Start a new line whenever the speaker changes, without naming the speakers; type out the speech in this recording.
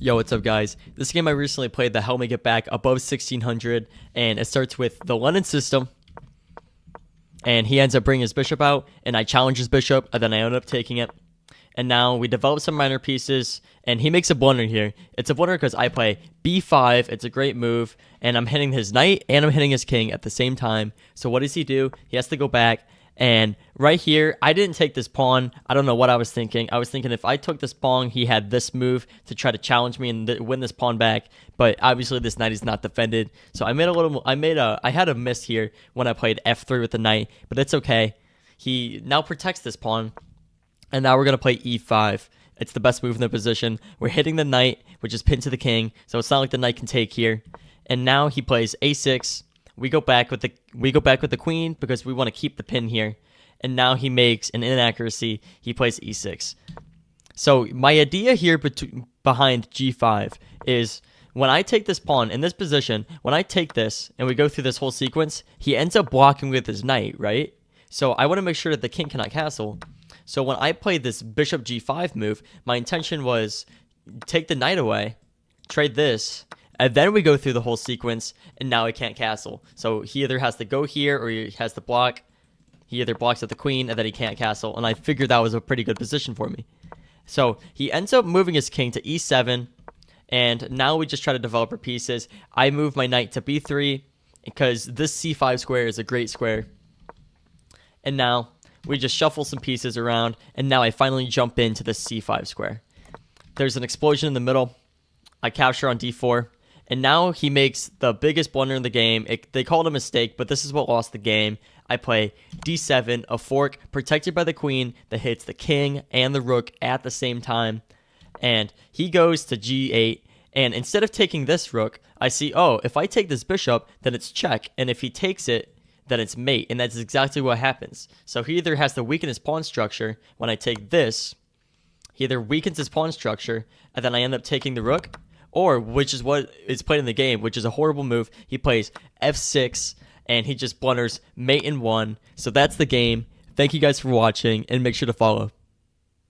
Yo, what's up, guys? This game I recently played that helped me get back above 1600, and it starts with the Lenin system, and he ends up bringing his bishop out, and I challenge his bishop, and then I end up taking it. And now we develop some minor pieces, and he makes a blunder here. It's a blunder because I play b5. It's a great move, and I'm hitting his knight, and I'm hitting his king at the same time. So what does he do? He has to go back, and right here, I didn't take this pawn. I don't know what I was thinking. I was thinking if I took this pawn, he had this move to try to challenge me and win this pawn back. But obviously, this knight is not defended. So I had a miss here when I played f3 with the knight, but it's okay. He now protects this pawn. And now we're going to play e5. It's the best move in the position. We're hitting the knight, which is pinned to the king, so it's not like the knight can take here. And now he plays a6. We go back with the queen because we want to keep the pin here. And now he makes an inaccuracy. He plays e6. So my idea here behind g5 is when I take this pawn in this position, when I take this and we go through this whole sequence, he ends up blocking with his knight, right? So I want to make sure that the king cannot castle. So when I played this bishop g5 move, my intention was take the knight away, trade this, and then we go through the whole sequence, and now he can't castle. So he either has to go here or he has to block. He either blocks at the queen and then he can't castle, and I figured that was a pretty good position for me. So he ends up moving his king to e7, and now we just try to develop our pieces. I move my knight to b3 because this c5 square is a great square. And now we just shuffle some pieces around, and now I finally jump into the c5 square. There's an explosion in the middle. I capture on d4, and now he makes the biggest blunder in the game. They called it a mistake, but this is what lost the game. I play d7, a fork protected by the queen that hits the king and the rook at the same time. And he goes to g8, and instead of taking this rook, I see, oh, if I take this bishop, then it's check, and if he takes it, then it's mate, and that's exactly what happens. So he either has to weaken his pawn structure when I take this, he either weakens his pawn structure, and then I end up taking the rook, or, which is what is played in the game, which is a horrible move, he plays f6, and he just blunders mate in 1. So that's the game. Thank you guys for watching, and make sure to follow.